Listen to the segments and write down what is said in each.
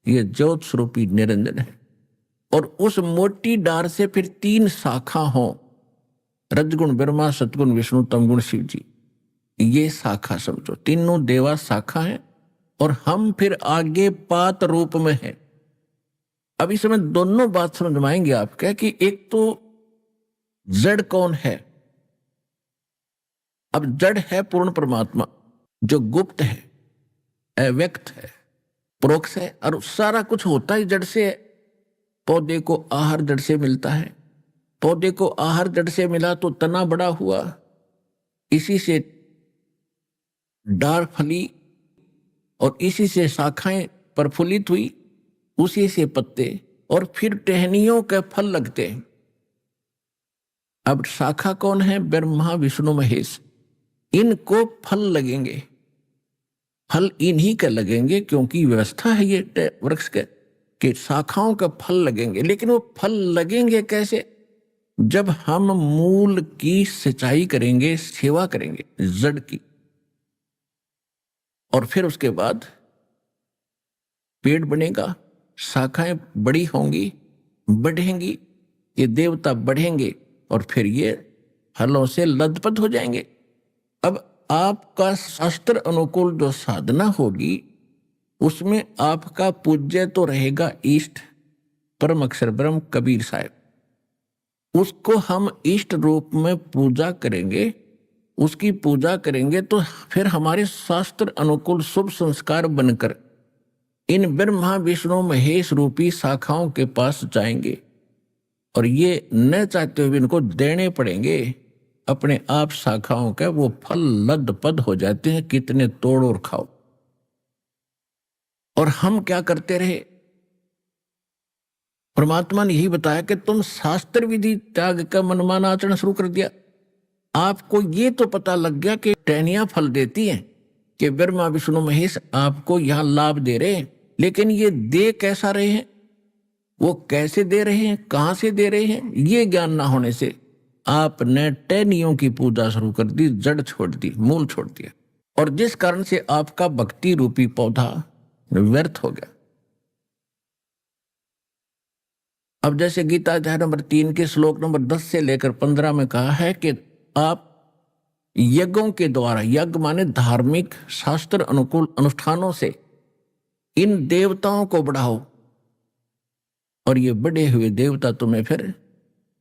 ये ज्योत स्वरूपी निरंजन है। और उस मोटी डार से फिर 3 शाखा हो, रजगुण ब्रह्मा, सतगुण विष्णु, तमगुण शिव जी। ये शाखा समझो, तीनों देवा शाखा है और हम फिर आगे पात रूप में है। अब इस समय दोनों बात समझ में आएंगे आपके कि एक तो जड़ कौन है। अब जड़ है पूर्ण परमात्मा जो गुप्त है, अव्यक्त है, परोक्ष है, और सारा कुछ होता ही जड़ से है। पौधे को आहार जड़ से मिलता है, पौधे को आहार जड़ से मिला तो तना बड़ा हुआ, इसी से डार फली और इसी से शाखाएं प्रफुल्लित हुई, उसी से पत्ते और फिर टहनियों के फल लगते हैं। अब शाखा कौन है? ब्रह्मा विष्णु महेश। इनको फल लगेंगे, फल इन्हीं के लगेंगे, क्योंकि व्यवस्था है ये वृक्ष के कि शाखाओं के फल लगेंगे। लेकिन वो फल लगेंगे कैसे? जब हम मूल की सिंचाई करेंगे, सेवा करेंगे जड़ की, और फिर उसके बाद पेड़ बनेगा, शाखाएं बड़ी होंगी, बढ़ेंगी, ये देवता बढ़ेंगे और फिर ये फलों से लदपद हो जाएंगे। अब आपका शास्त्र अनुकूल जो साधना होगी उसमें आपका पूज्य तो रहेगा इष्ट परम अक्षर ब्रह्म कबीर साहब। उसको हम इष्ट रूप में पूजा करेंगे, उसकी पूजा करेंगे तो फिर हमारे शास्त्र अनुकूल शुभ संस्कार बनकर इन ब्रह्मा विष्णु महेश रूपी शाखाओं के पास जाएंगे और ये न चाहते हुए इनको देने पड़ेंगे। अपने आप शाखाओं के वो फल लदपद हो जाते हैं, कितने तोड़ और खाओ। और हम क्या करते रहे? परमात्मा ने यही बताया कि तुम शास्त्र विधि त्याग का मनमाना आचरण शुरू कर दिया। आपको ये तो पता लग गया कि टहनियां फल देती हैं, कि ब्रह्मा विष्णु महेश आपको यहां लाभ दे रहे हैं, लेकिन ये दे कैसा रहे हैं, वो कैसे दे रहे हैं, कहां से दे रहे हैं, ये ज्ञान ना होने से आपने टहनियों की पूजा शुरू कर दी, जड़ छोड़ दी, मूल छोड़ दिया, और जिस कारण से आपका भक्ति रूपी पौधा व्यर्थ हो गया। अब जैसे गीता अध्याय नंबर 3 के श्लोक नंबर 10 से लेकर 15 में कहा है कि आप यज्ञों के द्वारा, यज्ञ माने धार्मिक शास्त्र अनुकूल अनुष्ठानों से इन देवताओं को बढ़ाओ, और ये बढ़े हुए देवता तुम्हें फिर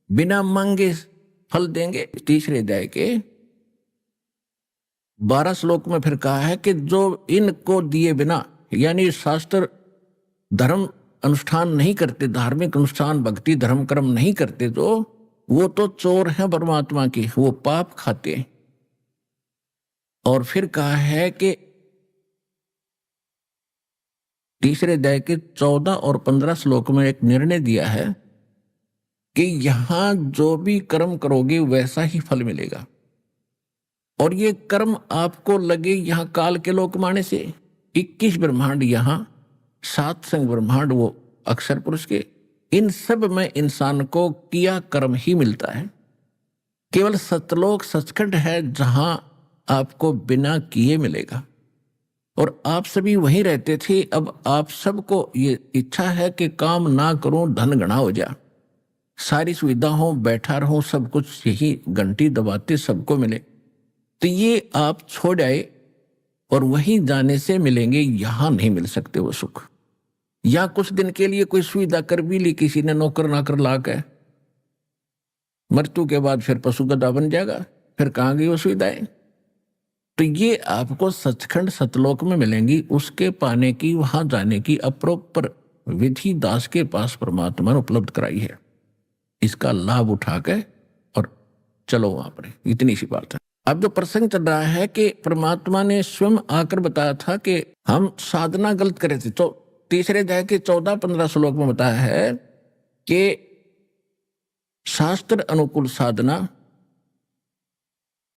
बिना मांगे फल देंगे। तीसरे अध्याय के 12 श्लोक में फिर कहा है कि जो इनको दिए बिना, यानी शास्त्र धर्म अनुष्ठान नहीं करते, धार्मिक अनुष्ठान भक्ति धर्म कर्म नहीं करते, तो वो तो चोर हैं परमात्मा की, वो पाप खाते हैं। और फिर कहा है कि तीसरे अध्याय के 14 और 15 श्लोक में एक निर्णय दिया है कि यहां जो भी कर्म करोगे वैसा ही फल मिलेगा, और ये कर्म आपको लगे यहां काल के लोकमान्य से 21 ब्रह्मांड, यहां 7 संग ब्रह्मांड वो अक्षर पुरुष के, इन सब में इंसान को किया कर्म ही मिलता है। केवल सतलोक सचखंड है जहां आपको बिना किए मिलेगा, और आप सभी वहीं रहते थे। अब आप सबको ये इच्छा है कि काम ना करूं, धन गणा हो जा, सारी सुविधा हो, बैठा रहूं, सब कुछ यही घंटी दबाते सबको मिले, तो ये आप छोड़ आए और वहीं जाने से मिलेंगे, यहां नहीं मिल सकते वो सुख। या कुछ दिन के लिए कोई सुविधा कर भी ली किसी ने, नौकर नाकर ला के, मृत्यु के बाद फिर पशु गधा बन जाएगा, फिर कहां गई वो सुविधाएं? तो ये आपको सचखंड सतलोक में मिलेंगी। उसके पाने की, वहां जाने की अप्रोपर विधि दास के पास परमात्मा ने उपलब्ध कराई है। इसका लाभ उठा के और चलो वहां पर, इतनी सी बात है। अब जो प्रसंग चल रहा है कि परमात्मा ने स्वयं आकर बताया था कि हम साधना गलत करे थे, तो तीसरे अध्याय के 14-15 श्लोक में बताया है कि शास्त्र अनुकूल साधना